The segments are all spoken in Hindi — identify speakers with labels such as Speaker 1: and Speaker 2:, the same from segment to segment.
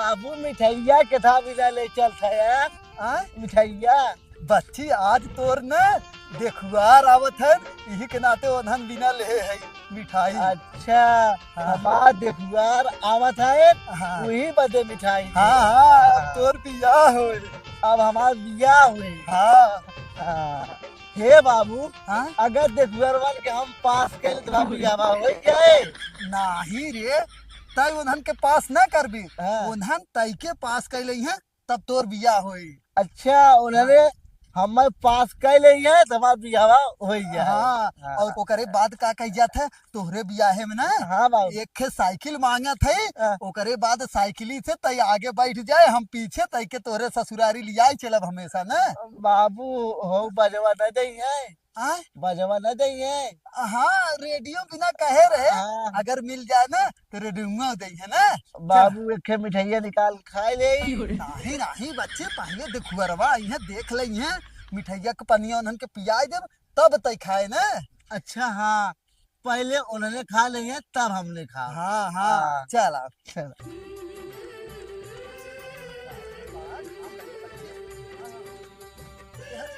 Speaker 1: बाबू मिठाइया के था बिना ले चल था मिठाइया
Speaker 2: बच्ची आज तोर न देखुआर आवत है यही के नाते ओधन बिना ले है मिठाई।
Speaker 1: अच्छा हमार देखुआर आवत है
Speaker 2: हाँ
Speaker 1: वही बदे मिठाई
Speaker 2: हाँ अब तोर बियाह हो
Speaker 1: अब हमार बियाह हुए।
Speaker 2: हाँ
Speaker 1: हे बाबू
Speaker 2: हाँ
Speaker 1: अगर देखुआरवन के हम पास कैले तो बियाह हो जाए
Speaker 2: नाही रे तय ओधन के पास न करबी
Speaker 1: हाँ।
Speaker 2: ओधन तय के पास कैले हैं तब तोर बियाह होई।
Speaker 1: अच्छा उन्होंने हमें पास कर ले है तो हमारा बियाह हो जाए।
Speaker 2: हाँ और ओकरे बाद का कह जात है तोहरे बियाहे में ना
Speaker 1: हाँ बाबू
Speaker 2: एक खे साइकिल मांगत है
Speaker 1: हाँ।
Speaker 2: ओकरे बाद साइकिली से तय आगे बैठ जाए हम पीछे तय के तोहरे ससुरारी लिया चलब हमेशा ना।
Speaker 1: बाबू हो बजवा न जाइए
Speaker 2: आय
Speaker 1: बजवा न जाइए।
Speaker 2: हाँ रेडियो बिना कहे रहे
Speaker 1: हाँ।
Speaker 2: अगर मिल जाए ना तो रेडियो दे है ना।
Speaker 1: बाबू एक मिठाइया निकाल खाए ले
Speaker 2: नहीं नहीं बच्चे पहले देखुअरवा इन्हें देख ले हैं मिठाइया के पनिया उन्हन के पियाई देब तब तय खाए ना।
Speaker 1: अच्छा हाँ पहले उन्होंने खा लिए तब हमने खा।
Speaker 2: हाँ हाँ चला
Speaker 1: चल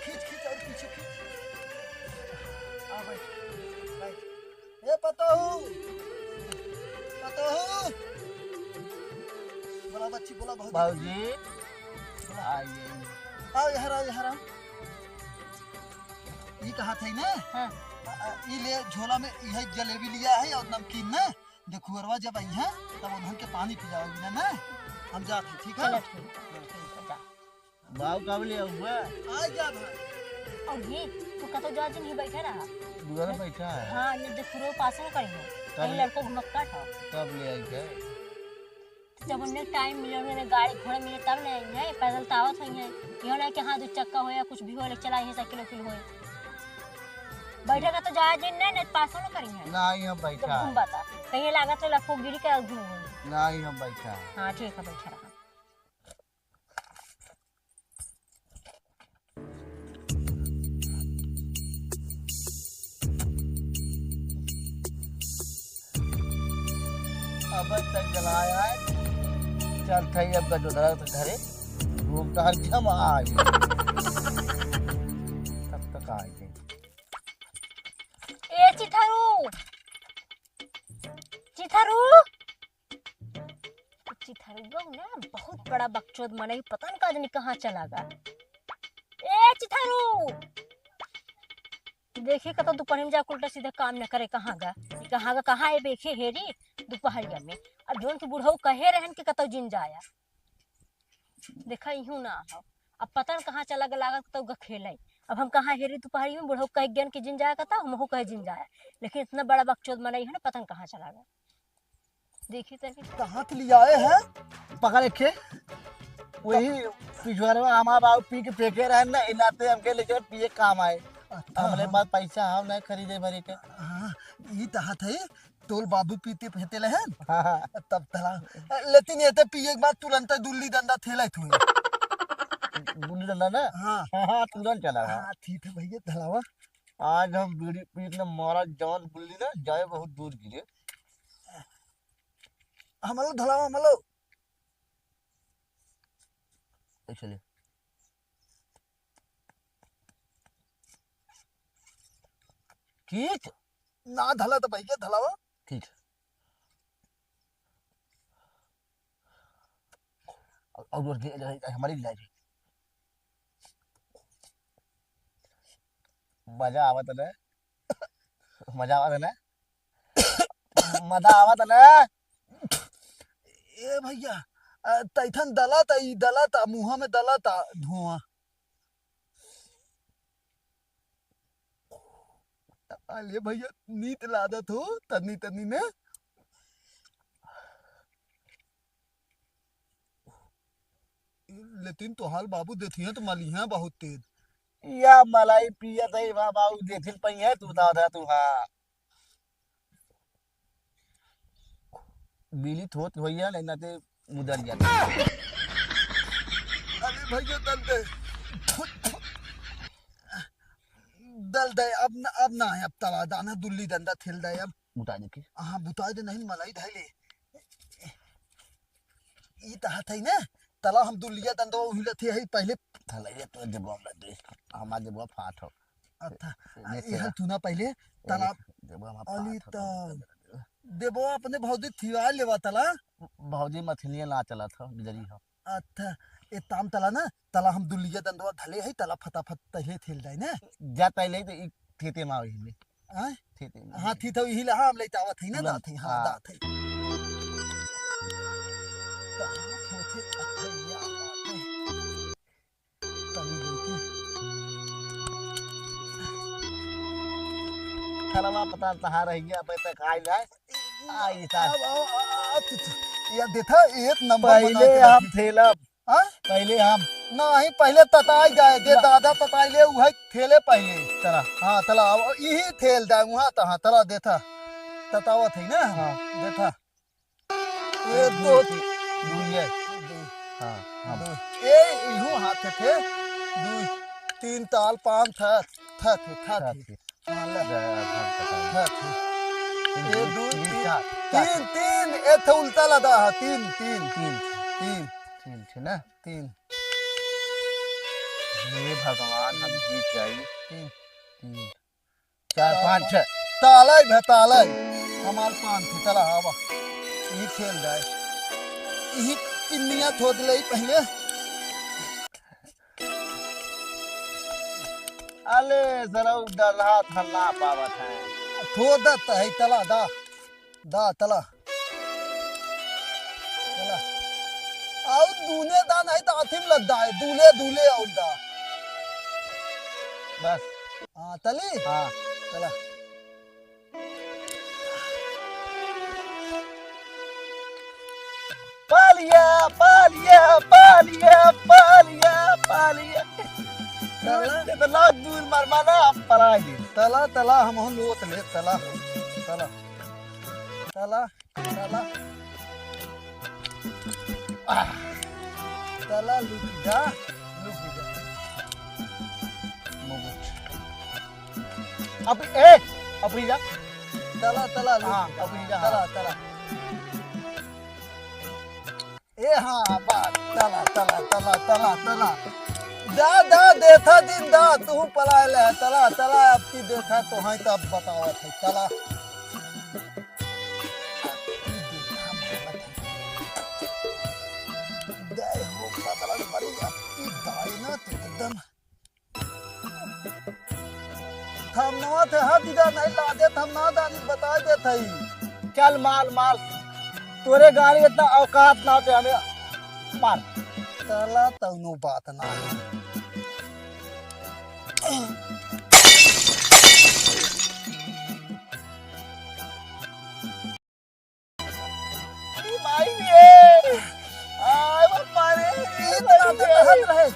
Speaker 2: खींच खींच और पीछे खींच आ भाई ए पतोहू पतोहू बोला बच्ची बोला बहुत
Speaker 1: बाबूजी आइए
Speaker 2: आओ यहाँ आओ ये कहा था ना
Speaker 1: हाँ।
Speaker 2: ये ले झोला में यह जलेबी लिया है और नमकीन ना देखो अरवा जब आई है तब उन्हन के पानी पिलाओगी ना हम जाते हैं ठीक है।
Speaker 1: बाबू कब ले हुआ
Speaker 2: आ जा भाई
Speaker 3: और ये तू कतो जज नहीं बैठा रहा
Speaker 1: दुआरा बैठा है।
Speaker 3: हाँ ये देखो पास में करेंगे कहीं लड़को घुमक्का था
Speaker 1: कब ले आई है
Speaker 3: जब उन्हें टाइम मिले उन्हें गाड़ी घोड़े मिले तब नहीं आई है पैदल तावत हुई है यो ना कि हाँ दो चक्का हो या कुछ भी हो चला है साइकिल उकिल हो बैठेगा तो जा जिन नहीं पास में करेंगे
Speaker 1: नहीं हम बैठा
Speaker 3: घूम बता कहीं लागत है लखो गिरी का घूम
Speaker 1: नहीं हम बैठा
Speaker 3: हाँ ठीक है बैठा रहा
Speaker 1: अब तक जलाया है चल थई अब का जो धरा तो घरे घूमता हर जम आए तब तक आ गए।
Speaker 3: ए चिथारू चिथारू चिथारू लोग ना बहुत बड़ा बकचोद मने ही पता नहीं काजनी कहाँ चला गया। ए चिथारू देखिए कतो दोपहर में जा उल्टा सीधा काम न करे कहाँ कहाँ है देखे हेरी दोपहरिया में अब जोन के बुढ़ऊ कहे रहन के कतो जिन जाया देखा यूं ना हो अब पता न कहाँ चला गया लागत तो खेले अब हम कहाँ हेरी दोपहरी में बुढ़ऊ कह ज्ञान के जिन जाया कहता हम कहे जिन जाया लेकिन इतना बड़ा बकचोद मनाई है ना पता न कहाँ चला गया। देखिए तक
Speaker 2: कहाँ के लिए आए हैं
Speaker 1: पकड़ के वही पिछवाड़े हमारा बाबू पी के फेंके रहे ना इलाते हमके लेके पिए काम आए हमरे पास पैसा हम नहीं खरीदे भरी के।
Speaker 2: हाँ ये कहा थे तोल बाबू पीते फेते ले हैं
Speaker 1: हाँ
Speaker 2: तब तला लेकिन ये तो पिए के बाद तुरंत दुल्ली डंडा थेला थी।
Speaker 1: बुल्ली डंडा ना
Speaker 2: हाँ
Speaker 1: हाँ तुरंत चला गया।
Speaker 2: हाँ ठीक है भैया धलावा
Speaker 1: आज हम बीड़ी पीने मारा जवान बुल्ली ना जाए बहुत दूर गिरे
Speaker 2: हमलो धलावा हमलो
Speaker 1: चले ठीक
Speaker 2: ना धला तो भैया धलावा
Speaker 1: ठीक और हमारी लाइफ मजा आवत ना मजा आवत ना मजा आवत ना
Speaker 2: ए भैया तैथन दला ता मुंह में दला ता धुआं अले भैया नीत लादत हो तनी तनी ने लेकिन तो हाल बाबू देती है तो माली है बहुत तेज
Speaker 1: या मलाई पिया था वहाँ बाबू देखिन पई है तू बता था तू हाँ बिली थोत भैया नहीं ना ते मुदर जाता
Speaker 2: अरे भैया दल दे अब ना है अब तला दाना दुल्ली दंदा थिल दे अब
Speaker 1: बुता दे के
Speaker 2: हाँ बुता दे नहीं मलाई धाई ले ई तहत है ना तला हम दुलिया दंदवा उहिले थे है पहले
Speaker 1: थले तो जब हम दे हमार जब फाट हो
Speaker 2: अच्छा यह तू ना पहले तला
Speaker 1: जब हम
Speaker 2: अली त देबो अपने भौजी थिवा लेवा तला
Speaker 1: भौजी मछलियां ना चला था गुजरी हो
Speaker 2: अच्छा ए ताम तला ना तला हम दुलिया दंदवा धले है तला फटाफट पहले थेल जाए ना
Speaker 1: जा पहले तो थेते माव ही
Speaker 2: हां
Speaker 1: थेते
Speaker 2: हां थी तो यही ला हम ले तावत है ना दात है हां दात है
Speaker 1: थलवा पता तहा रह गया पे तक आई जाए आई सा
Speaker 2: या देखा एक नंबर
Speaker 1: पहले हम थेलब
Speaker 2: हां
Speaker 1: पहले हम
Speaker 2: नहीं पहले तताई जाए दे दादा तताई ले उहे थेले पहले
Speaker 1: चला
Speaker 2: हां तला यही थेल जाए वहां तहां तला देथा ततावत है ना हां देखा ये दो
Speaker 1: दूरिए हां हां
Speaker 2: ए इहु हाथ थे दू तीन ताल पांच था था हां ले था ये दू तीन तीन ए थे उल्टा लदा तीन तीन तीन तीन
Speaker 1: तीन छे ना
Speaker 2: तीन
Speaker 1: हे भगवान हम जीत जाई तीन चार पाँच छह
Speaker 2: तालाई भतालाई हमार पांच थी चला आवा यही खेल जाए यही पिन्निया थोद ले पहले
Speaker 1: अले जरा डरहा थल्ला पावत है
Speaker 2: थोदत है तला दा दा तला तला और दूने दा नहीं तो अथिम लद्दा है दूले दूले और दा
Speaker 1: बस
Speaker 2: हाँ तली
Speaker 1: हाँ
Speaker 2: चला
Speaker 1: पालिया पालिया पालिया पालिया पालिया तो लाख दूर मार माना पराई
Speaker 2: तला तला हम लोट ले तला तला तला तला तला लुक जा
Speaker 1: अब ए अपनी जा
Speaker 2: तला तला
Speaker 1: हाँ अपनी जा
Speaker 2: तला तला ए हाँ बात तला तला तला तला तला जा दा देखा दिन दा तू पलाए ले तला तला अब की देखा तो है तब बतावत है तला दे हो पतला बड़ी अपनी दाई ना एकदम हम नवा थे हाथ दिदा नहीं ला दे हम ना दानी बता दे थई
Speaker 1: चल माल माल तोरे गाड़ी इतना औकात ना होते हमें मार
Speaker 2: तला तौनो बात ना है
Speaker 1: भाई ये आय वो मारे
Speaker 2: इतना तो हद रहे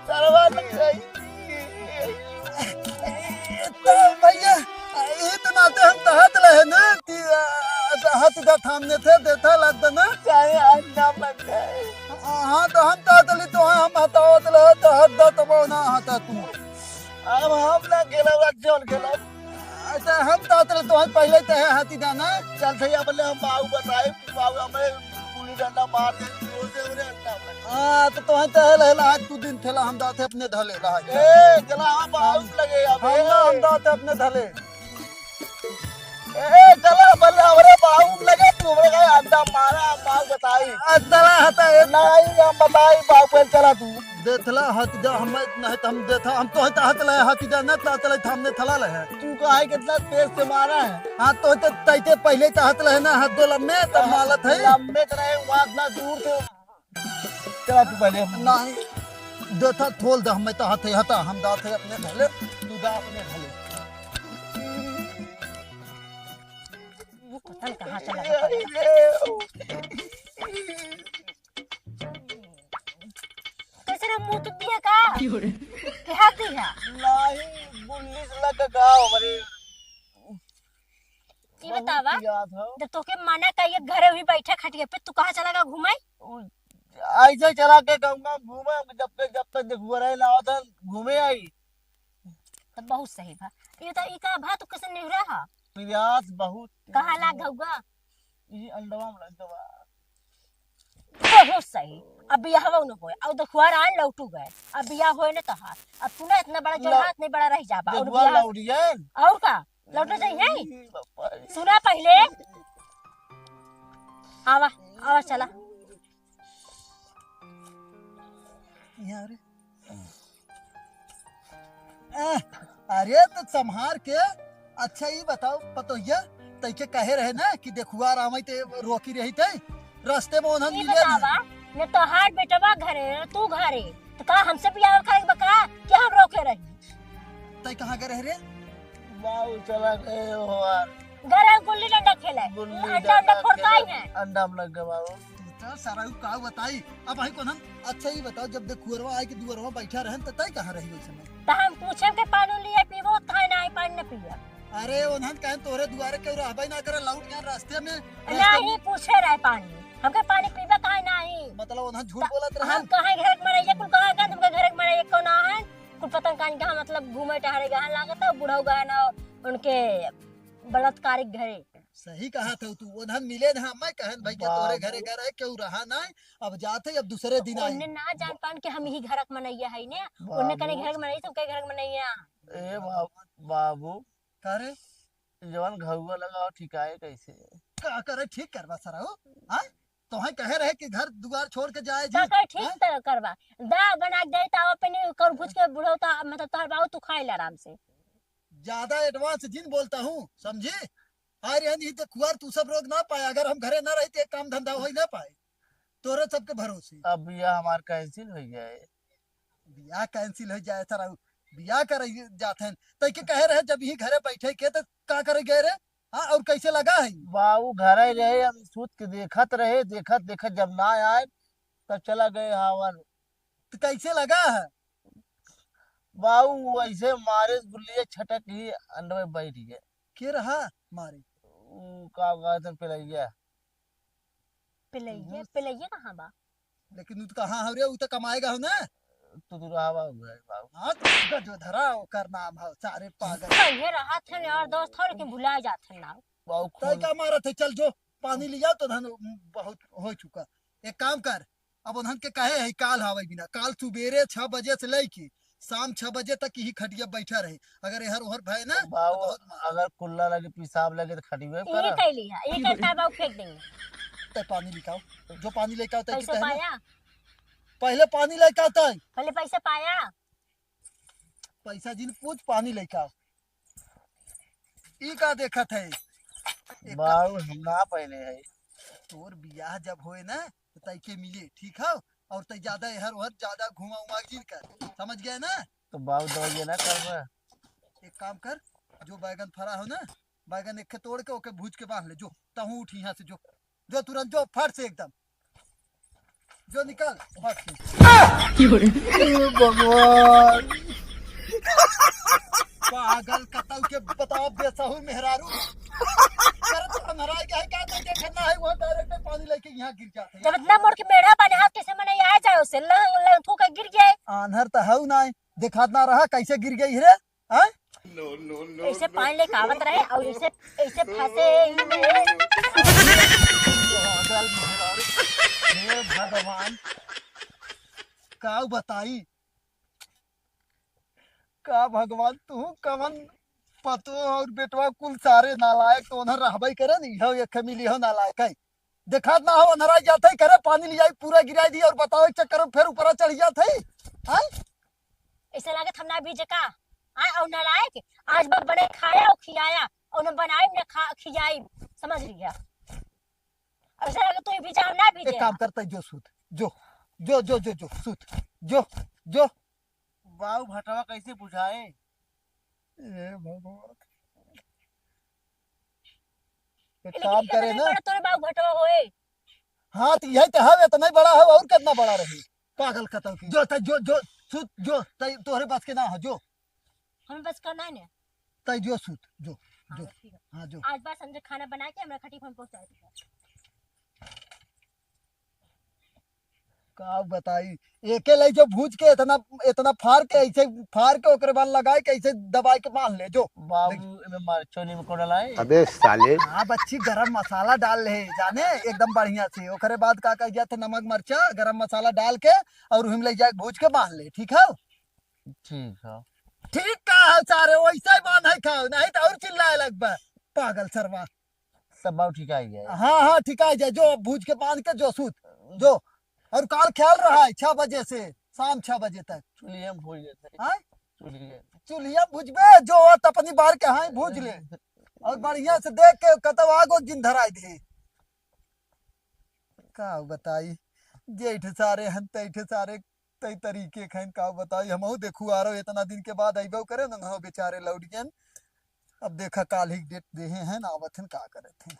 Speaker 1: सरवा लग गई
Speaker 2: तो भैया इतना तो हम तहत रहे ना कि हाथ दा थामने थे देथा लद ना
Speaker 1: चाहे अंडा लग गए
Speaker 2: हाँ तो हम तहत ली तो हम हटावत रहे तो हद दा तब ना हटा तू
Speaker 1: अब हम ना गेला चल गेला
Speaker 2: अच्छा हम तहत ली तो हम पहले तो है हाथी दाना
Speaker 1: चल सही बोले हम बाबू बताए बाबू हमें पूरी डंडा मार दे रोजे उरे अंडा लग
Speaker 2: हाँ तो हम तहल है आज तू दिन थेला हम दाते अपने धले रहा
Speaker 1: ए चला हम बाबू लगे अब
Speaker 2: हम दाते अपने धले
Speaker 1: ए चला बोले हमरे बाबू लगे तू मेरे अंडा मारा बाबू बताई
Speaker 2: तला हटा
Speaker 1: नहीं हम बताई बाबू चला तू
Speaker 2: देथला हाथ जा हम नहीं तो हम देथा हम तो हाथ ले हाथ जा न तातले हमने थला ले
Speaker 1: तू कहा कितना तेज से मारा है
Speaker 2: हां तो तैते पहले तो हाथ ले ना हाथ दोला में तब मालत है
Speaker 1: लंबे तरह वहां इतना दूर थे चला तू पहले
Speaker 2: नहीं देथा थोल द हम तो हाथ हटा हम दात है अपने धले तू दा अपने धले
Speaker 3: पता नहीं कहाँ चला गया। कैसे ना मुंह तुम दिया का क्या दिया
Speaker 1: नहीं बुल्लिस लग का हमारे
Speaker 3: ये बतावा
Speaker 1: याद हो
Speaker 3: जब तोके मना कहिए घरे भी बैठे खटिया पे तू कहाँ चला गया घूमे
Speaker 1: ऐसे चला के कहूँगा घूमे जब तक देखुआ रहे ना होता घूमे आई
Speaker 3: तो बहुत सही बा ये तो ई का भा तू कैसे नहीं रहा
Speaker 1: प्रयास बहुत
Speaker 3: कहाँ लाग गौगा
Speaker 1: ये अंडवा में लग गवा
Speaker 3: हो सही अब बियाह हो न होए और दखुआर आन लौटू गए अब बियाह होए न तहार अब तू ना इतना बड़ा जो
Speaker 1: लौ-
Speaker 3: हाथ नहीं बड़ा रह जाबा और
Speaker 1: जगुआ
Speaker 3: बियाह
Speaker 1: लौड़ियन
Speaker 3: और का लौटना चाहिए
Speaker 1: बापा रे।
Speaker 3: सुना पहले आवा आवा चला
Speaker 2: यहाँ रे अरे तो संहार के अच्छा ये बताओ पतोहिया तैके कहे रहे ना कि देखुआ रामई ते रोकी रही थे रास्ते में उन्हन
Speaker 3: ये
Speaker 2: मिले
Speaker 3: बतावा ने तोहार बेटवा घरे तू घरे तो का हमसे बियाह करे बका क्या हम रोके रही
Speaker 2: तै कहाँ गए रहे रे
Speaker 1: बाबू चला गए यार
Speaker 3: घर गुल्ली डंडा खेले
Speaker 1: गुल्ली
Speaker 3: अंडा अंडा फोड़काई है
Speaker 1: अंडा में लग गए बाबू
Speaker 2: तो सारा का बताई अब भाई कोनन अच्छा ये बताओ जब देखुअरवा आए कि दुअरवा बैठा रहन त तै कहाँ रही उस समय
Speaker 3: तो हम पूछे के पानी लिए पीबो खाए ना पानी न पिया
Speaker 2: अरे उन्हन कहन तोरे दुआरे के रहबई ना करे लौट गया रास्ते में
Speaker 3: नहीं पूछे रहे पानी हमके पानी पीबे काहे नहीं
Speaker 2: मतलब उन्हन झूठ बोलत रहे
Speaker 3: हम कहे घर में रहिए कुल कहे गन हमके घर में रहिए कौन है कुल पता कान कहां मतलब घूमे टहरे गहन लागत है बुढ़ऊ गहन उनके बलात्कारिक घरे
Speaker 2: सही कहा था तू उन्हन मिले ना मैं कहन भाई क्या तोरे घरे घर है क्यों रहा ना अब जाते अब दूसरे दिन आए
Speaker 3: उन्ने ना जान पान के हम ही घर में मनैया है ने उन्ने कने घर में नहीं तुम के घर में मनैया
Speaker 1: ए बाबू
Speaker 2: करे
Speaker 1: जवान घरुआ लगाओ ठिकाए कैसे
Speaker 2: का करे ठीक करवा सरा हो हां तो है कहे रहे कि घर दुआर छोड़ के जाए जी
Speaker 3: का ठीक तरह करवा दा बना दे ता अपने कर भुज के बुढ़ऊ ता मतलब तार बाबू तू खाए ले आराम से
Speaker 2: ज्यादा एडवांस जिन बोलता हूँ समझे अरे नहीं तो कुआर तू सब रोक ना पाए अगर हम घरे ना रहते एक काम धंधा हो ही ना पाए तोरे सबके भरोसे
Speaker 1: अब यह हमार कैंसिल हो जाए
Speaker 2: बियाह कैंसिल हो जाए सरा बियाह कर जाते हैं तो के कहे रहे जब ही घरे बैठे के तो का करे गए रे हाँ और कैसे लगा है
Speaker 1: बाबू घर ही रहे हम सूत के देखत देखत जब ना आए तब चला गए हावन
Speaker 2: तो कैसे लगा है
Speaker 1: बाबू ऐसे मारे गुल्ली छटक ही अंडे में बैठ गए
Speaker 2: के रहा मारे
Speaker 1: का गाजन पे लग गया
Speaker 3: पिलैया कहां बा
Speaker 2: लेकिन उ तो कहाँ हो रे उ तो कमाएगा हो ना
Speaker 1: तो तू रहा बाबू
Speaker 2: हाँ तो जो धरा ओकर नाम है सारे पागल
Speaker 3: कहे रहा थे यार दोस्त हो लेकिन भुला जाते ना
Speaker 1: बाबू
Speaker 2: तय का मारा थे चल जो पानी लिया तो धन बहुत हो चुका एक काम कर अब उन्हन के कहे है काल हावे बिना काल सुबेरे 6 बजे से लेके शाम 6 बजे तक ही खटिया बैठा रहे अगर एहर ओहर भय ना तो
Speaker 1: बाबू
Speaker 2: बहुत मार।
Speaker 1: अगर कुल्ला लगे पेशाब लगे तो खड़ी हुए
Speaker 3: ये कैली है ये करता बाबू फेंक देंगे
Speaker 2: तय पानी लेके जो पानी लेके आओ तय
Speaker 3: पैसे पाया
Speaker 2: पहले पानी लेके आओ तय
Speaker 3: पहले पैसे पाया
Speaker 2: पैसा जिन पूछ पानी लेके आओ ई का देखत है
Speaker 1: बाबू हम ना पहले है
Speaker 2: तोर बियाह जब होए ना तो तय के मिले ठीक है और तय ज्यादा एहर ओहर ज्यादा घुमा उमा जिन कर समझ गए ना
Speaker 1: तो बाबू दवाई ना कर रहा
Speaker 2: एक काम कर जो बैगन फरा हो ना बैगन एक तोड़ के ओके भूज के बांध ले जो तहू उठ यहाँ से जो तुरंत जो फट से एकदम जो निकल फट से
Speaker 1: भगवान
Speaker 2: पागल कतौ के बताओ बेसहू मेहरारू करत हमारा क्या है का तो देखना है वो डायरेक्ट पानी लेके यहाँ गिर जाते
Speaker 3: जब इतना मोड़ के मेढ़ा बने हाथ कैसे मने आ जाए उसे लंग थू के गिर जाए
Speaker 2: आंधर तो है ना दिखात ना रहा कैसे गिर गई रे हैं
Speaker 3: ऐसे पानी ले कावत रहे और ऐसे ऐसे फंसे
Speaker 2: पागल मेहरारू हे भगवान का बताई का भगवान तू कवन पतो और बेटवा कुल सारे नालायक तो उन्हर रहबई करे नहीं हो एक मिली हो नालायक है देखात ना हो अनहरा जाते करे पानी लियाई पूरा गिराई दी और बताओ एक चक्कर में फिर ऊपर चढ़ जाते हैं
Speaker 3: ऐसे लागे थमना बीजे का आ और नालायक आज बब बने खाया और खिलाया और न बनाई न खा खिजाई समझ लिया ऐसे लागे तू भी जाओ ना भी
Speaker 2: एक काम करते जो सूत जो जो जो जो जो सूत जो जो
Speaker 1: बाबू भटवा कैसे बुझाए
Speaker 2: ए भगवान एक काम करे ना
Speaker 3: तोरे बाबू घटवा होए
Speaker 2: हाँ तो यही तो है तो नहीं बड़ा है और कितना बड़ा रही पागल कतल की जो जो जो सूत जो तोहरे पास के ना हो जो
Speaker 3: हमें बस करना है ना
Speaker 2: तय जो सूत जो
Speaker 3: हाँ,
Speaker 2: जो
Speaker 3: ठीक है।
Speaker 2: हाँ जो
Speaker 3: आज बार समझे खाना बना के हमरा खटी पर पहुंचा दे
Speaker 2: का बताई एके ले जो भूज के इतना इतना फाड़ के ऐसे फाड़ के ओकरे बाद लगाए के ऐसे दबाई के बांध ले जो
Speaker 1: बाबू एमे मरचोनी में कोड़ा लाए
Speaker 4: अबे साले
Speaker 2: हाँ बच्ची गरम मसाला डाल ले जाने एकदम बढ़िया से ओकरे बाद का कह जाते नमक मरचा गरम मसाला डाल के और उहिम ले जाके भूज के बांध ले ठीक है
Speaker 1: ठीक है
Speaker 2: ठीक का है सारे वैसे ही बांध है खाओ नहीं तो और चिल्लाए लगबा पागल सरवा
Speaker 1: सब बाबू ठीक आ गया
Speaker 2: हाँ हाँ ठीक है जा जो भूज के बांध के जो सूत जो और काल ख्याल रहा है 6 बजे से शाम 6 बजे तक
Speaker 1: चुलिया में भूल जाते
Speaker 2: हाँ
Speaker 1: चुलिया
Speaker 2: चूल्हिया भुजबे जो होत अपनी बार के हाँ भूज ले और बढ़िया से देख के कतव आगो जिन धराई दे का बताई जेठ सारे हन तैठ सारे तई तरीके खैन का बताई हमहू देखू आ रहो इतना दिन के बाद अइबो करे न बेचारे लौटियन अब देखा काल ही डेट देहे हैं आवत हन का करत हैं